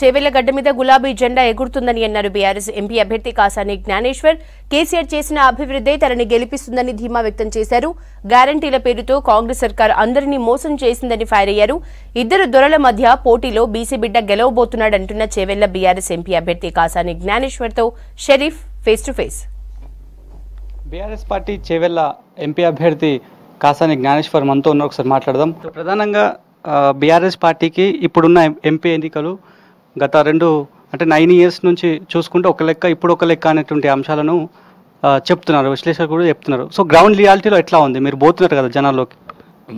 చేవెళ్ల గడ్డ మీద గులాబీ జెండా ఎగురుతుందని అన్నారు బీఆర్ఎస్ ఎంపీ అభ్యర్థి కాసాని జ్ఞానేశ్వర్. కేసీఆర్ చేసిన అభివృద్ధే తనని గెలిపిస్తుందని ధీమా వ్యక్తం చేశారు. గ్యారంటీల పేరుతో కాంగ్రెస్ సర్కార్ అందరినీ మోసం చేసిందని ఫైర్ అయ్యారు. ఇద్దరు దొరల మధ్య పోటీలో బీసీ బిడ్డ గెలవబోతున్నాడంటున్న చేవెళ్ల బీఆర్ఎస్ ఎంపీ అభ్యర్థి కాసాని జ్ఞానేశ్వర్ తో Sharif face to face. BRS party Chevella MP అభ్యర్థి కాసాని జ్ఞానేశ్వర్ మనతో ఉన్నారు, ఒకసారి మాట్లాడదాం. ప్రధానంగా బీఆర్ఎస్ పార్టీకి ఇప్పుడున్న ఎంపీ ఎన్నికలు గత 9 years నుంచి చూసుకుంటే ఒక లెక్క ఇప్పుడు ఒక లెక్క అనేటువంటి అంశాలను చెప్తున్నారు, విశ్లేషకులు కూడా చెప్తున్నారు. సో గ్రౌండ్ రియాలిటీలో ఎట్లా ఉంది? మీరు పోతున్నారు కదా జనాల్లోకి.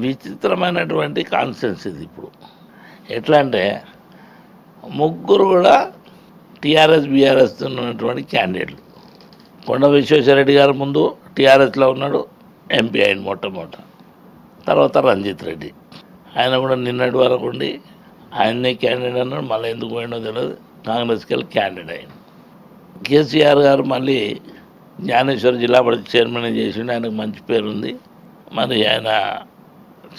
విచిత్రమైనటువంటి కాన్సెన్స్ ఇది. ఇప్పుడు ఎట్లా అంటే ముగ్గురు కూడా టీఆర్ఎస్ బీఆర్ఎస్ ఉన్నటువంటి క్యాండిడేట్లు. కొండ విశ్వేశ్వరరెడ్డి గారు ముందు టీఆర్ఎస్లో ఉన్నాడు, ఎంపీ అయిన మొట్టమొదట. తర్వాత రంజిత్ రెడ్డి, ఆయన కూడా నిన్నటి వరకు ఉండి ఆయన్నే క్యాండిడేట్ అన్నాడు. మళ్ళీ ఎందుకు పోయినో తెలియదు, కాంగ్రెస్కి వెళ్ళి క్యాండిడేట్ అయింది. కేసీఆర్ గారు మళ్ళీ జ్ఞానేశ్వర్ జిల్లా పరిషత్ చైర్మన్ చేసిండు, ఆయనకు మంచి పేరుంది. మరి ఆయన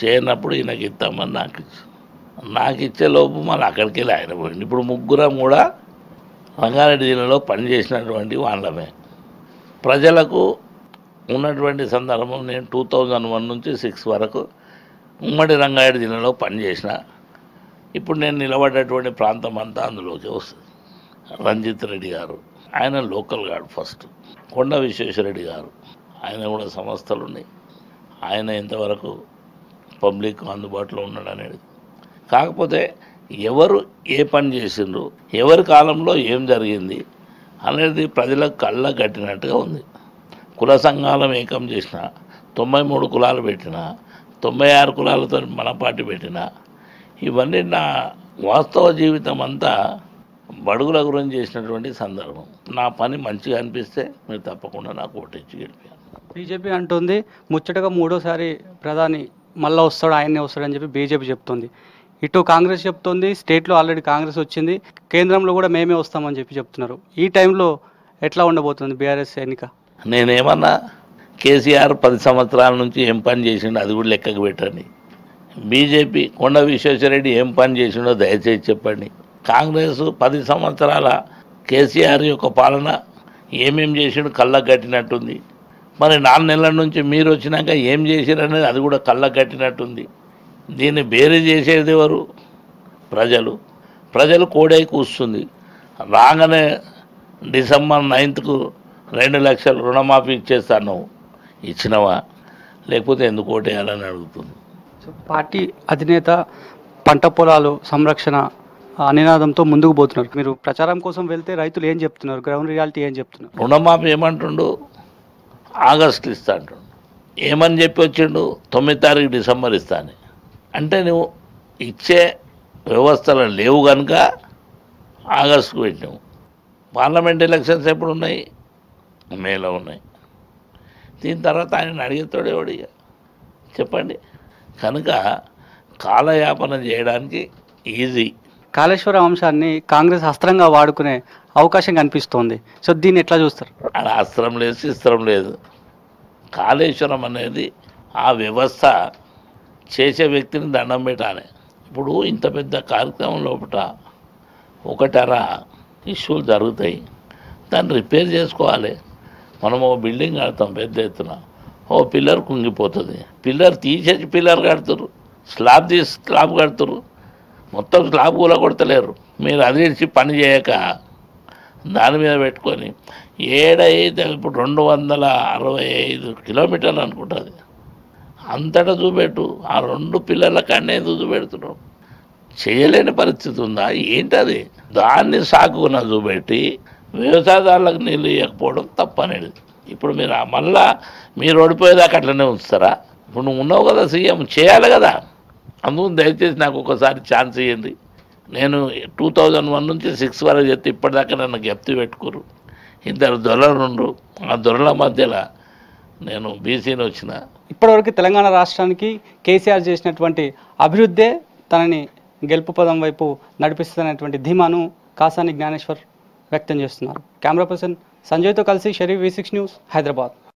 చేయనప్పుడు ఈయనకి ఇస్తామని నాకు ఇచ్చే లోపు మళ్ళీ అక్కడికి వెళ్ళి ఆయన పోయింది. ఇప్పుడు ముగ్గురం కూడా రంగారెడ్డి జిల్లాలో పనిచేసినటువంటి వాళ్ళమే. ప్రజలకు ఉన్నటువంటి సందర్భం, నేను 2001 నుంచి 6 వరకు ఉమ్మడి రంగారెడ్డి జిల్లాలో పనిచేసిన. ఇప్పుడు నేను నిలబడ్డటువంటి ప్రాంతం అంతా అందులోకి వస్తుంది. రంజిత్ రెడ్డి గారు ఆయన లోకల్ గాడు ఫస్ట్. కొండ విశ్వేశ్వరరెడ్డి గారు ఆయన కూడా సంస్థలు ఉన్నాయి, ఆయన ఎంతవరకు పబ్లిక్ అందుబాటులో ఉన్నాడు అనేది. కాకపోతే ఎవరు ఏ పని చేసిండ్రు, ఎవరి కాలంలో ఏం జరిగింది అనేది ప్రజలకు కళ్ళ కట్టినట్టుగా ఉంది. కుల సంఘాలం ఏకం చేసిన, 93 కులాలు పెట్టిన, 96 కులాలతో మన పార్టీ పెట్టిన, ఇవన్నీ నా వాస్తవ జీవితం అంతా బడుగుల గురించి చేసినటువంటి సందర్భం. నా పని మంచిగా అనిపిస్తే మీరు తప్పకుండా నాకు ఓటించి గెలిపాను. బీజేపీ అంటుంది ముచ్చటగా 3వ సారి ప్రధాని మళ్ళీ వస్తాడు, ఆయన్నే వస్తాడని చెప్పి బీజేపీ చెప్తుంది. ఇటు కాంగ్రెస్ చెప్తుంది, స్టేట్లో ఆల్రెడీ కాంగ్రెస్ వచ్చింది, కేంద్రంలో కూడా మేమే వస్తామని చెప్పి చెప్తున్నారు. ఈ టైంలో ఎట్లా ఉండబోతుంది బీఆర్ఎస్ ఎన్నిక? నేనేమన్నా కేసీఆర్ 10 సంవత్సరాల నుంచి ఏం పని చేసిండో అది కూడా లెక్కకు పెట్టండి. బీజేపీ కొండ విశ్వేశ్వరరెడ్డి ఏం పని చేసిండో దయచేసి చెప్పండి. కాంగ్రెస్ 10 సంవత్సరాల కేసీఆర్ యొక్క పాలన ఏమేం చేసిండో కళ్ళకు కట్టినట్టుంది. మరి 4 నెలల నుంచి మీరు వచ్చినాక ఏం చేసిరనేది అది కూడా కళ్ళకు కట్టినట్టుంది. దీన్ని వేరే చేసేది ఎవరు? ప్రజలు కోడై కూస్తుంది. రాగానే December 9th 2 లక్షలు రుణమాఫీ ఇచ్చేస్తాను, ఇచ్చినవా? లేకపోతే ఎందుకు ఓటేయాలని అడుగుతుంది. పార్టీ అధినేత పంట పొలాలు సంరక్షణ నినాదంతో ముందుకు పోతున్నారు. మీరు ప్రచారం కోసం వెళ్తే రైతులు ఏం చెప్తున్నారు? గ్రౌండ్ రియాలిటీ ఏం చెప్తున్నారు? రుణమాఫీ ఏమంటుండు? ఆగస్టులో ఇస్తా అంటుండు. ఏమని చెప్పి వచ్చిండు? 9వ తారీఖు డిసెంబర్ ఇస్తాను. అంటే నువ్వు ఇచ్చే వ్యవస్థలు లేవు కనుక ఆగస్టుకు పెట్టినావు. పార్లమెంట్ ఎలక్షన్స్ ఎప్పుడు ఉన్నాయి? మేలో ఉన్నాయి. దీని తర్వాత ఆయన అడిగేతోడే వాడిగా చెప్పండి. కనుక కాలయాపన చేయడానికి ఈజీ. కాళేశ్వరం అంశాన్ని కాంగ్రెస్ అస్త్రంగా వాడుకునే అవకాశం కనిపిస్తోంది. సో దీన్ని ఎట్లా చూస్తారు? అలా అస్త్రం లేదు, శస్త్రం లేదు. కాళేశ్వరం అనేది ఆ వ్యవస్థ చేసే వ్యక్తిని దండం పెట్టాలి. ఇప్పుడు ఇంత పెద్ద కార్యక్రమం లోపల 1 ఇష్యూలు జరుగుతాయి, దాన్ని రిపేర్ చేసుకోవాలి. మనం ఒక బిల్డింగ్ కడతాం పెద్ద ఎత్తున, ఓ పిల్లర్ కుంగిపోతుంది, పిల్లర్ తీసేసి పిల్లర్ కడుతురు, స్లాబ్ తీసి స్లాబ్ కడుతురు, మొత్తం స్లాబ్ కూడా కొడతలేరు. మీరు అది ఇచ్చి పని చేయక దాని మీద పెట్టుకొని ఏడైతే ఇప్పుడు 265 కిలోమీటర్లు అనుకుంటుంది అంతటా చూపెట్టు. ఆ 2 పిల్లర్ల కన్నా ఎందుకు చూపెడుతున్నావు? చేయలేని పరిస్థితి ఉందా ఏంటది? దాన్ని సాకున చూపెట్టి వ్యవసాయదారులకు నీళ్ళు ఇవ్వకపోవడం తప్పనేది. ఇప్పుడు మీరు మళ్ళా మీరు ఓడిపోయేదాకా అట్లనే ఉంచుతారా? ఇప్పుడు నువ్వు ఉన్నావు కదా సీఎం, చేయాలి కదా. అందుకు దయచేసి నాకు ఒకసారి ఛాన్స్ ఇవ్వండి. నేను 2001 నుంచి 6 వరకు చెప్తే ఇప్పటిదాకా నన్ను గెప్తి పెట్టుకోరు. 2 దొరలు, ఆ దొరల మధ్యలో నేను బీసీని వచ్చిన. ఇప్పటివరకు తెలంగాణ రాష్ట్రానికి కేసీఆర్ చేసినటువంటి అభివృద్ధే తనని గెలుపు పదం వైపు నడిపిస్తున్నటువంటి ధీమాను కాసాని జ్ఞానేశ్వర్ వ్యక్తం చేస్తున్నారు. కెమెరా పర్సన్ సంజయ్తో కలిసి షరీఫ్, V6 న్యూస్, హైదరాబాద్.